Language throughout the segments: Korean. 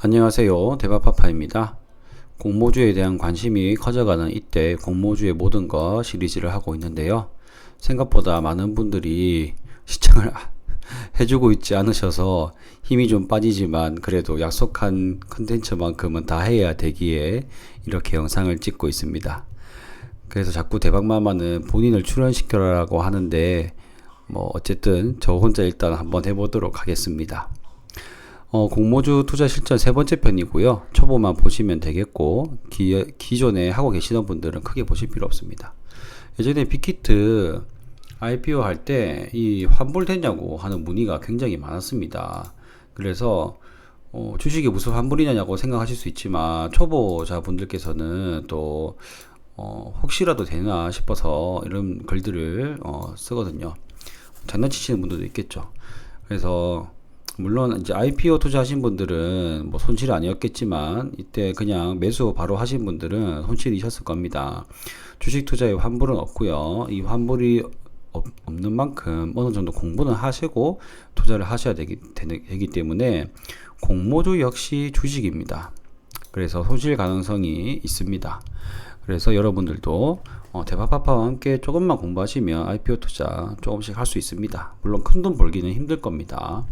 안녕하세요. 대박파파입니다. 공모주에 대한 관심이 커져가는 이때 공모주의 모든 것 시리즈를 하고 있는데요. 생각보다 많은 분들이 시청을 해주고 있지 않으셔서 힘이 좀 빠지지만 그래도 약속한 컨텐츠만큼은 다 해야 되기에 이렇게 영상을 찍고 있습니다. 그래서 자꾸 대박마마는 본인을 출연시켜라고 하는데 어쨌든 저 혼자 일단 한번 해보도록 하겠습니다. 공모주 투자 실전 세 번째 편이고요. 초보만 보시면 되겠고 기존에 하고 계시던 분들은 크게 보실 필요 없습니다. 예전에 빅히트 IPO 할 때 이 환불됐냐고 하는 문의가 굉장히 많았습니다. 그래서 주식이 무슨 환불이냐고 생각하실 수 있지만 초보자분들께서는 또 혹시라도 되나 싶어서 이런 글들을 쓰거든요. 장난치시는 분들도 있겠죠. 그래서 물론 이제 IPO 투자하신 분들은 뭐 손실이 아니었겠지만 이때 그냥 매수 바로 하신 분들은 손실이셨을 겁니다. 주식 투자에 환불은 없고요. 이 환불이 없는 만큼 어느 정도 공부는 하시고 투자를 하셔야 되기 때문에 공모주 역시 주식입니다. 그래서 손실 가능성이 있습니다. 그래서 여러분들도 대박파파와 함께 조금만 공부하시면 IPO 투자 조금씩 할 수 있습니다. 물론 큰돈 벌기는 힘들 겁니다.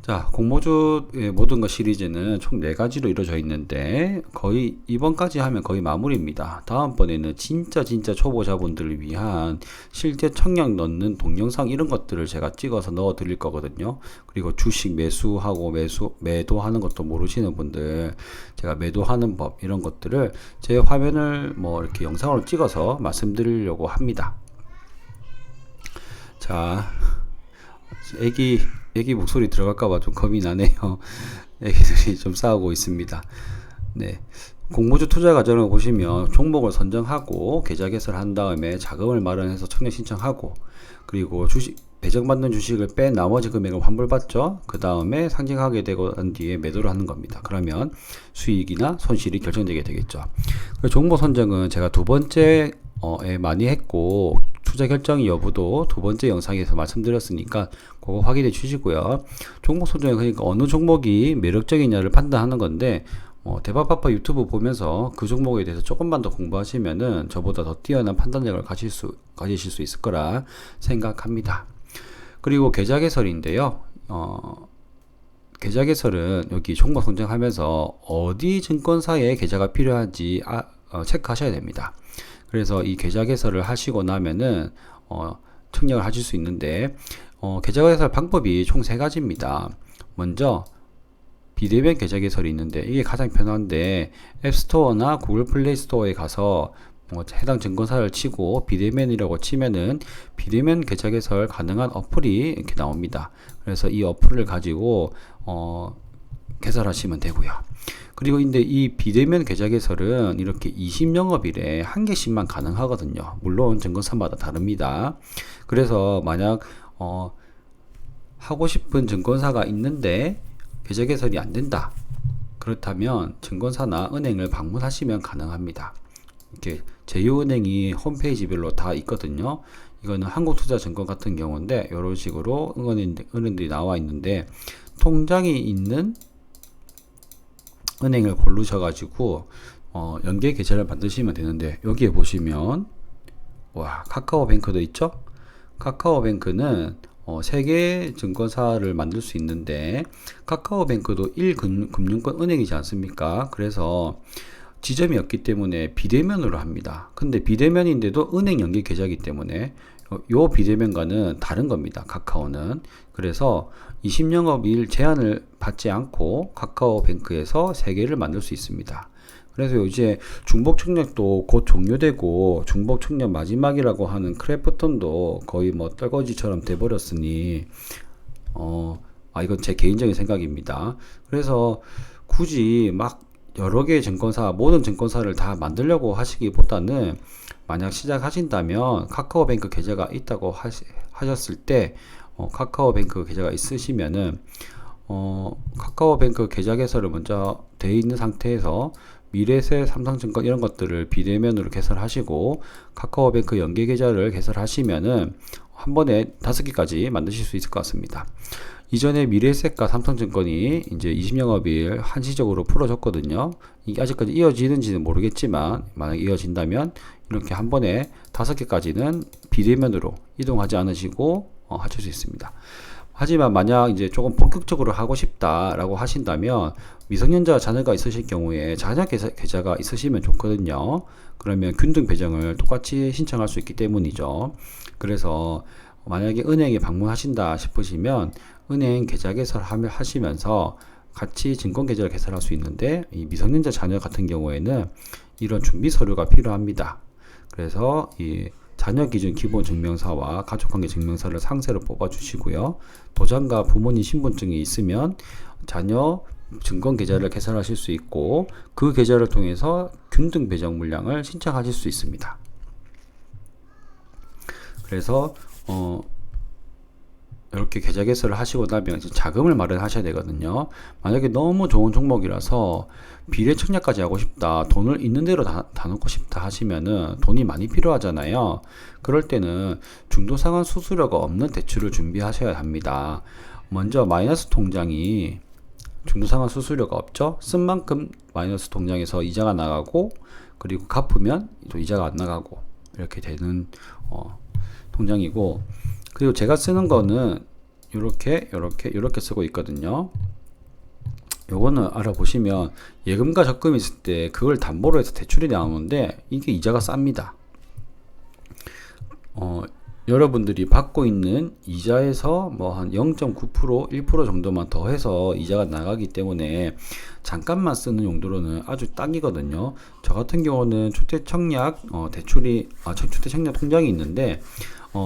자, 공모주의 모든 것 시리즈는 총 4가지로 이루어져 있는데 거의 이번까지 하면 거의 마무리입니다. 다음번에는 진짜 초보자분들을 위한 실제 청약 넣는 동영상 이런 것들을 제가 찍어서 넣어 드릴 거거든요. 그리고 주식 매수하고 매도하는 것도 모르시는 분들 제가 매도하는 법 이런 것들을 제 화면을 이렇게 영상으로 찍어서 말씀드리려고 합니다. 자, 애기 목소리 들어갈까봐 좀 겁이 나네요. 애기들이 좀 싸우고 있습니다. 네. 공모주 투자 과정을 보시면 종목을 선정하고 계좌 개설한 다음에 자금을 마련해서 청약 신청하고 그리고 배정받는 주식을 뺀 나머지 금액을 환불받죠. 그 다음에 상징하게 되고 난 뒤에 매도를 하는 겁니다. 그러면 수익이나 손실이 결정되게 되겠죠. 종목 선정은 제가 두 번째에 많이 했고 투자 결정 여부도 두 번째 영상에서 말씀드렸으니까 그거 확인해 주시고요. 종목 선정은 그러니까 어느 종목이 매력적이냐를 판단하는 건데 대박파파 유튜브 보면서 그 종목에 대해서 조금만 더 공부하시면은 저보다 더 뛰어난 판단력을 가지실 수 있을 거라 생각합니다. 그리고 계좌 개설인데요. 계좌 개설은 여기 종목 선정하면서 어디 증권사에 계좌가 필요한지 체크하셔야 됩니다. 그래서 이 계좌 개설을 하시고 나면은 청약을 하실 수 있는데 계좌 개설 방법이 총 3가지입니다. 먼저 비대면 계좌 개설이 있는데 이게 가장 편한데 앱스토어나 구글 플레이 스토어에 가서 해당 증권사를 치고 비대면이라고 치면은 비대면 계좌 개설 가능한 어플이 이렇게 나옵니다. 그래서 이 어플을 가지고 개설하시면 되고요. 그리고 근데 이 비대면 계좌 개설은 이렇게 20영업일에 한 개씩만 가능하거든요. 물론 증권사마다 다릅니다. 그래서 만약 하고 싶은 증권사가 있는데 계좌 개설이 안 된다. 그렇다면 증권사나 은행을 방문하시면 가능합니다. 이렇게 제휴은행이 홈페이지별로 다 있거든요. 이거는 한국투자증권 같은 경우인데 이런 식으로 은행들이 나와 있는데 통장이 있는 은행을 고르셔가지고 연계 계좌를 만드시면 되는데 여기에 보시면 카카오뱅크도 있죠. 카카오뱅크는 3개 증권사를 만들 수 있는데 카카오뱅크도 1금융권 은행이지 않습니까? 그래서 지점이 없기 때문에 비대면으로 합니다. 근데 비대면인데도 은행 연계 계좌이기 때문에 요 비대면과는 다른 겁니다. 카카오는. 그래서 20영업일 제한을 받지 않고 카카오뱅크에서 3개를 만들 수 있습니다. 그래서 이제 중복 청약도 곧 종료되고 중복 청약 마지막이라고 하는 크래프톤도 거의 떨거지처럼 돼버렸으니 이건 제 개인적인 생각입니다. 그래서 굳이 여러 개의 증권사, 모든 증권사를 다 만들려고 하시기보다는 만약 시작하신다면 카카오뱅크 계좌가 있다고 하셨을 때 카카오뱅크 계좌가 있으시면은 카카오뱅크 계좌 개설을 먼저 돼 있는 상태에서 미래세, 삼성증권 이런 것들을 비대면으로 개설하시고 카카오뱅크 연계 계좌를 개설하시면은 한 번에 5개까지 만드실 수 있을 것 같습니다. 이전에 미래에셋과 삼성증권이 이제 20영업일 한시적으로 풀어졌거든요. 이게 아직까지 이어지는지는 모르겠지만 만약 이어진다면 이렇게 한 번에 5개까지는 비대면으로 이동하지 않으시고 하실 수 있습니다. 하지만 만약 이제 조금 본격적으로 하고 싶다라고 하신다면 미성년자 자녀가 있으실 경우에 자녀 계좌가 있으시면 좋거든요. 그러면 균등 배정을 똑같이 신청할 수 있기 때문이죠. 그래서 만약에 은행에 방문하신다 싶으시면 은행 계좌 개설을 하시면서 같이 증권 계좌를 개설할 수 있는데 이 미성년자 자녀 같은 경우에는 이런 준비 서류가 필요합니다. 그래서 이 자녀 기준 기본 증명서와 가족관계 증명서를 상세로 뽑아 주시고요. 도장과 부모님 신분증이 있으면 자녀 증권 계좌를 개설하실 수 있고 그 계좌를 통해서 균등 배정 물량을 신청하실 수 있습니다. 그래서 이렇게 계좌 개설을 하시고 나면 자금을 마련하셔야 되거든요. 만약에 너무 좋은 종목이라서 비례 청약까지 하고 싶다, 돈을 있는 대로 다 넣고 싶다 하시면은 돈이 많이 필요하잖아요. 그럴 때는 중도상환 수수료가 없는 대출을 준비하셔야 합니다. 먼저 마이너스 통장이 중도상환 수수료가 없죠. 쓴 만큼 마이너스 통장에서 이자가 나가고 그리고 갚으면 또 이자가 안 나가고 이렇게 되는 통장이고, 그리고 제가 쓰는 거는 이렇게 쓰고 있거든요. 요거는 알아보시면 예금과 적금이 있을 때 그걸 담보로 해서 대출이 나오는데 이게 이자가 쌉니다. 여러분들이 받고 있는 이자에서 뭐 한 0.9%, 1% 정도만 더 해서 이자가 나가기 때문에 잠깐만 쓰는 용도로는 아주 딱이거든요. 저 같은 경우는 주택청약 주택청약 통장이 있는데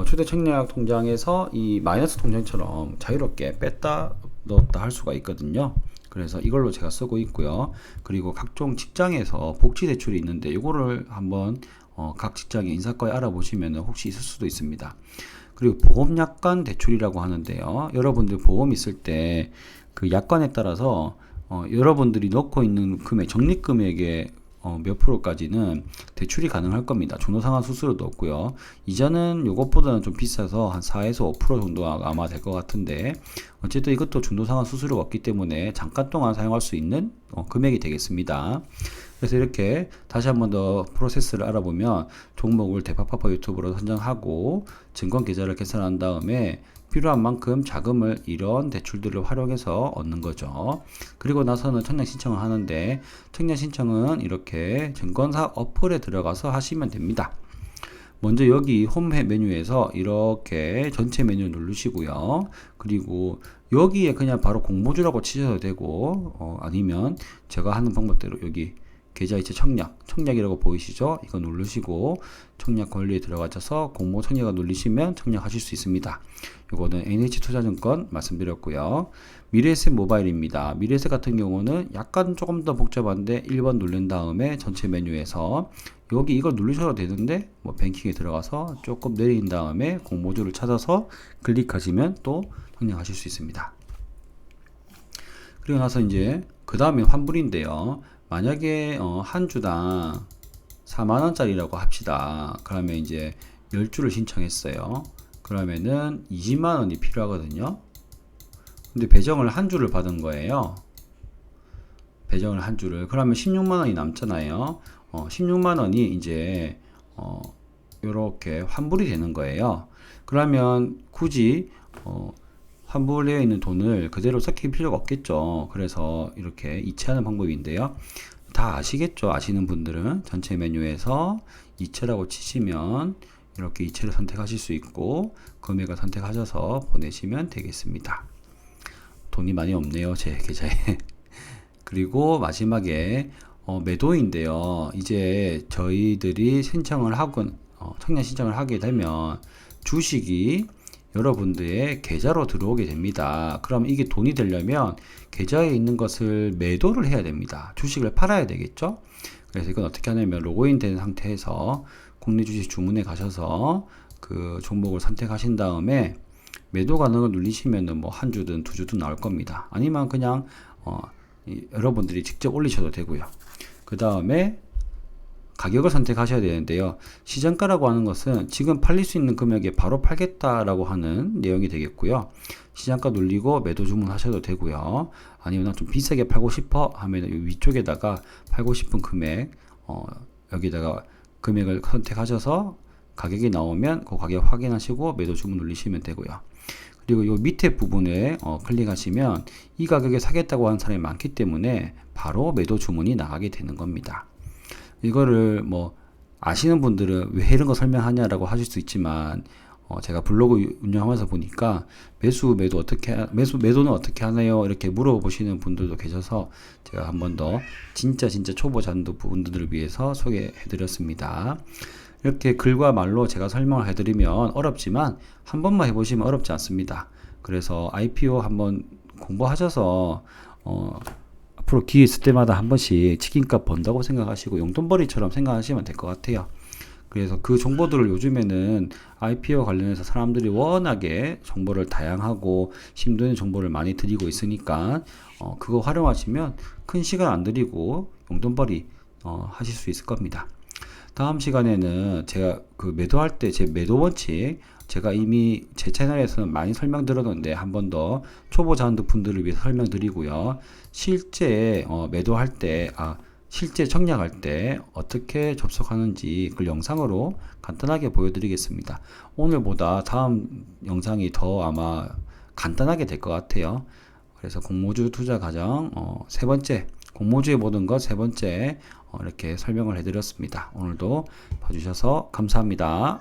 주택청약 통장에서 이 마이너스 통장처럼 자유롭게 뺐다 넣었다 할 수가 있거든요. 그래서 이걸로 제가 쓰고 있고요. 그리고 각종 직장에서 복지 대출이 있는데 이거를 한번 각 직장의 인사과에 알아보시면 혹시 있을 수도 있습니다. 그리고 보험약관 대출이라고 하는데요. 여러분들 보험 있을 때 그 약관에 따라서 여러분들이 넣고 있는 금액, 적립금액의 몇 프로까지는 대출이 가능할 겁니다. 중도상환 수수료도 없고요. 이자는 요것보다는 좀 비싸서 한 4에서 5% 정도가 아마 될 것 같은데 어쨌든 이것도 중도상환 수수료가 없기 때문에 잠깐 동안 사용할 수 있는 금액이 되겠습니다. 그래서 이렇게 다시 한 번 더 프로세스를 알아보면 종목을 대파파파 유튜브로 선정하고 증권 계좌를 개설한 다음에 필요한 만큼 자금을 이런 대출들을 활용해서 얻는 거죠. 그리고 나서는 청약 신청을 하는데 청약 신청은 이렇게 증권사 어플에 들어가서 하시면 됩니다. 먼저 여기 홈 메뉴에서 이렇게 전체 메뉴 누르시고요. 그리고 여기에 그냥 바로 공모주라고 치셔도 되고 아니면 제가 하는 방법대로 여기 계좌이체 청약이라고 보이시죠? 이거 누르시고 청약 권리에 들어가셔서 공모 청약을 누르시면 청약하실 수 있습니다. 이거는 NH투자증권 말씀드렸고요. 미래에셋 모바일입니다. 미래에셋 같은 경우는 약간 조금 더 복잡한데 1번 누른 다음에 전체 메뉴에서 여기 이걸 누르셔도 되는데 뭐 뱅킹에 들어가서 조금 내린 다음에 공모주를 찾아서 클릭하시면 또 청약하실 수 있습니다. 그리고 나서 이제 그 다음에 환불인데요. 만약에 한 주당 4만원짜리라고 합시다. 그러면 이제 10주를 신청했어요. 그러면은 20만원이 필요하거든요. 근데 배정을 한 주를 받은 거예요. 배정을 한 주를. 그러면 16만원이 남잖아요. 16만원이 이제 요렇게 환불이 되는 거예요. 그러면 굳이 환불되어 있는 돈을 그대로 섞일 필요가 없겠죠. 그래서 이렇게 이체하는 방법인데요. 다 아시겠죠? 아시는 분들은 전체 메뉴에서 이체라고 치시면 이렇게 이체를 선택하실 수 있고 금액을 선택하셔서 보내시면 되겠습니다. 돈이 많이 없네요, 제 계좌에. 그리고 마지막에 매도인데요. 이제 저희들이 신청을 하고 청약 신청을 하게 되면 주식이 여러분들의 계좌로 들어오게 됩니다. 그럼 이게 돈이 되려면 계좌에 있는 것을 매도를 해야 됩니다. 주식을 팔아야 되겠죠? 그래서 이건 어떻게 하냐면 로그인 된 상태에서 국내 주식 주문에 가셔서 그 종목을 선택하신 다음에 매도 가능을 누르시면은 뭐 한 주든 두 주든 나올 겁니다. 아니면 그냥 여러분들이 직접 올리셔도 되고요. 그 다음에 가격을 선택하셔야 되는데요. 시장가라고 하는 것은 지금 팔릴 수 있는 금액에 바로 팔겠다라고 하는 내용이 되겠고요. 시장가 눌리고 매도 주문하셔도 되고요. 아니면 난 좀 비싸게 팔고 싶어 하면 위쪽에다가 팔고 싶은 금액 여기다가 금액을 선택하셔서 가격이 나오면 그 가격 확인하시고 매도 주문 눌리시면 되고요. 그리고 요 밑에 부분에 클릭하시면 이 가격에 사겠다고 하는 사람이 많기 때문에 바로 매도 주문이 나가게 되는 겁니다. 이거를 뭐 아시는 분들은 왜 이런 거 설명하냐라고 하실 수 있지만 제가 블로그 운영하면서 보니까 매도는 어떻게 하나요? 이렇게 물어보시는 분들도 계셔서 제가 한 번 더 진짜 초보 잔도 분들을 위해서 소개해 드렸습니다. 이렇게 글과 말로 제가 설명을 해드리면 어렵지만 한 번만 해보시면 어렵지 않습니다. 그래서 IPO 한번 공부하셔서 앞으로 기회 있을 때마다 한 번씩 치킨값 번다고 생각하시고 용돈벌이처럼 생각하시면 될 것 같아요. 그래서 그 정보들을 요즘에는 IPO 관련해서 사람들이 워낙에 정보를 다양하고 심도 있는 정보를 많이 드리고 있으니까 그거 활용하시면 큰 시간 안 들이고 용돈벌이 하실 수 있을 겁니다. 다음 시간에는 제가 그 매도할 때 제 매도 원칙 제가 이미 제 채널에서는 많이 설명드렸는데 한 번 더 초보 자원들 분들을 위해서 설명드리고요. 실제 매도할 때 실제 청약할 때 어떻게 접속하는지 그 영상으로 간단하게 보여드리겠습니다. 오늘보다 다음 영상이 더 아마 간단하게 될 것 같아요. 그래서 공모주 투자 과정 세 번째 공모주의 모든 것 세 번째 이렇게 설명을 해드렸습니다. 오늘도 봐주셔서 감사합니다.